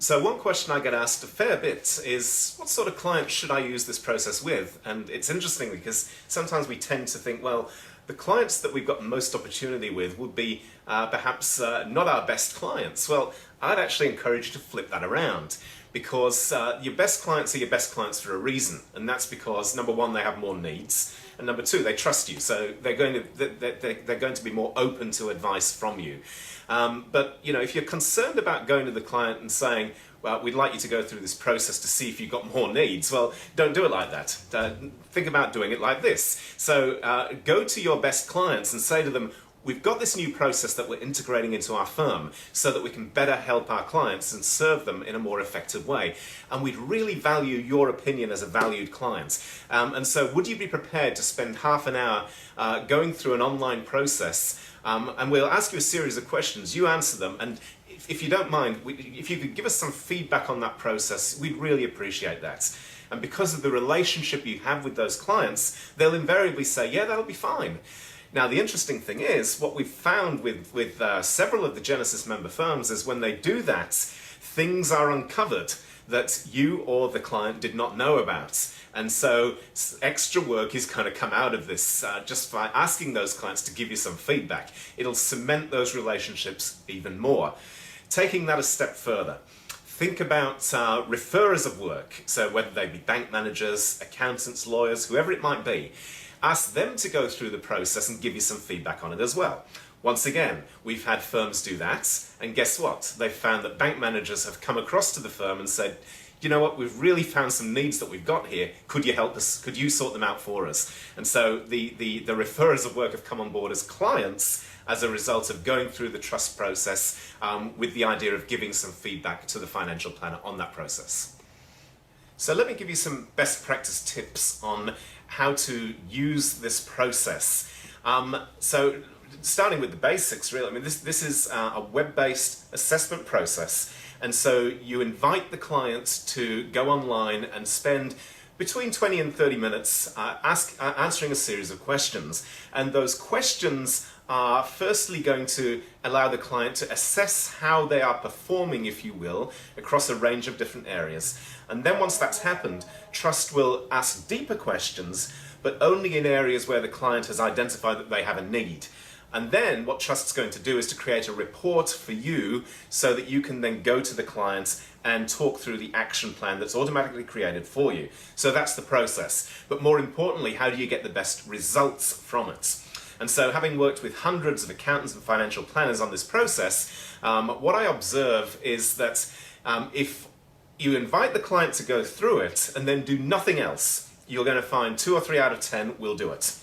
So one question I get asked a fair bit is, what sort of client should I use this process with? And it's interesting because sometimes we tend to think, well, the clients that we've got most opportunity with would be perhaps not our best clients. Well, I'd actually encourage you to flip that around, because your best clients are your best clients for a reason, and that's because number one, they have more needs, and number two, they trust you, so they're going to be more open to advice from you. But you know, if you're concerned about going to the client and saying, well, we'd like you to go through this process to see if you've got more needs, well, don't do it like that. Think about doing it like this. So go to your best clients and say to them, we've got this new process that we're integrating into our firm so that we can better help our clients and serve them in a more effective way. And we'd really value your opinion as a valued client. And so would you be prepared to spend half an hour going through an online process, and we'll ask you a series of questions, you answer them, and if you don't mind, if you could give us some feedback on that process, we'd really appreciate that. And because of the relationship you have with those clients, they'll invariably say, yeah, that'll be fine. Now, the interesting thing is, what we've found with several of the Genesis member firms is when they do that, things are uncovered that you or the client did not know about. And so extra work is going to come out of this just by asking those clients to give you some feedback. It'll cement those relationships even more. Taking that a step further, think about referrers of work. So whether they be bank managers, accountants, lawyers, whoever it might be, ask them to go through the process and give you some feedback on it as well. Once again, we've had firms do that, and guess what? They've found that bank managers have come across to the firm and said, you know what, we've really found some needs that we've got here. Could you help us? Could you sort them out for us? And so the referrers of work have come on board as clients as a result of going through the trust process with the idea of giving some feedback to the financial planner on that process. So let me give you some best practice tips on how to use this process. So starting with the basics, really, I mean, this is a web-based assessment process. And so you invite the clients to go online and spend between 20 and 30 minutes answering a series of questions. And those questions are firstly going to allow the client to assess how they are performing, if you will, across a range of different areas. And then once that's happened, Trust will ask deeper questions, but only in areas where the client has identified that they have a need. And then what Trust's going to do is to create a report for you so that you can then go to the client and talk through the action plan that's automatically created for you. So that's the process. But more importantly, how do you get the best results from it? And so, having worked with hundreds of accountants and financial planners on this process, what I observe is that if you invite the client to go through it and then do nothing else, you're going to find 2 or 3 out of 10 will do it.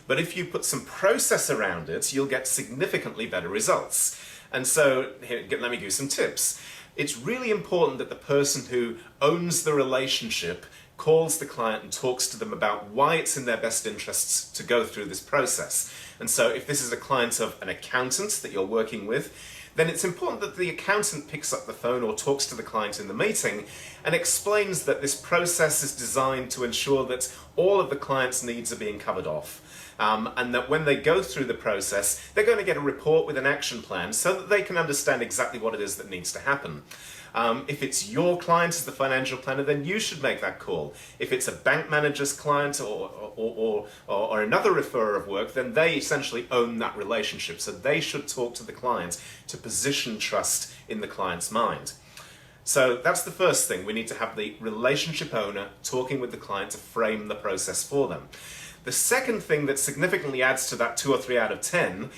But if you put some process around it, you'll get significantly better results. And so, here, let me give you some tips. It's really important that the person who owns the relationship calls the client and talks to them about why it's in their best interests to go through this process. And so if this is a client of an accountant that you're working with, then it's important that the accountant picks up the phone or talks to the client in the meeting and explains that this process is designed to ensure that all of the client's needs are being covered off. And that when they go through the process, they're going to get a report with an action plan so that they can understand exactly what it is that needs to happen. If it's your client as the financial planner, then you should make that call. If it's a bank manager's client or another referrer of work, then they essentially own that relationship. So they should talk to the client to position Trust in the client's mind. So that's the first thing. We need to have the relationship owner talking with the client to frame the process for them. The second thing that significantly adds to that 2 or 3 out of 10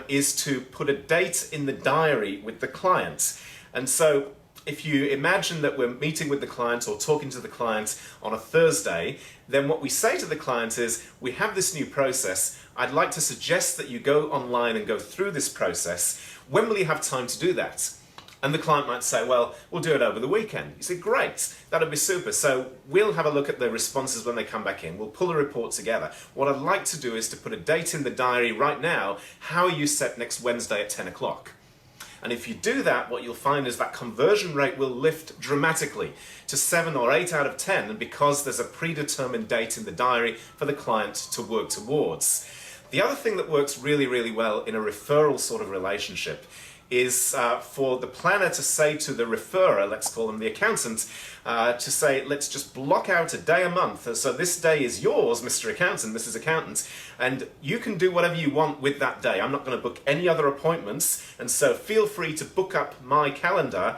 is to put a date in the diary with the client. And so if you imagine that we're meeting with the client or talking to the client on a Thursday, then what we say to the client is, we have this new process. I'd like to suggest that you go online and go through this process. When will you have time to do that? And the client might say, well, we'll do it over the weekend. You say, great, that'll be super. So we'll have a look at the responses when they come back in. We'll pull a report together. What I'd like to do is to put a date in the diary right now. How are you set next Wednesday at 10 o'clock? And if you do that, what you'll find is that conversion rate will lift dramatically to 7 or 8 out of 10, and because there's a predetermined date in the diary for the client to work towards. The other thing that works really, really well in a referral sort of relationship is for the planner to say to the referrer, let's call them the accountant, to say, let's just block out a day a month. So this day is yours, Mr. Accountant, Mrs. Accountant, and you can do whatever you want with that day. I'm not going to book any other appointments, and so feel free to book up my calendar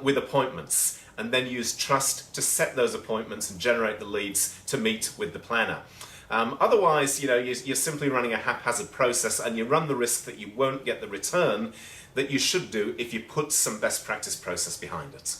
with appointments, and then use Trust to set those appointments and generate the leads to meet with the planner. Otherwise, you're simply running a haphazard process, and you run the risk that you won't get the return that you should do if you put some best practice process behind it.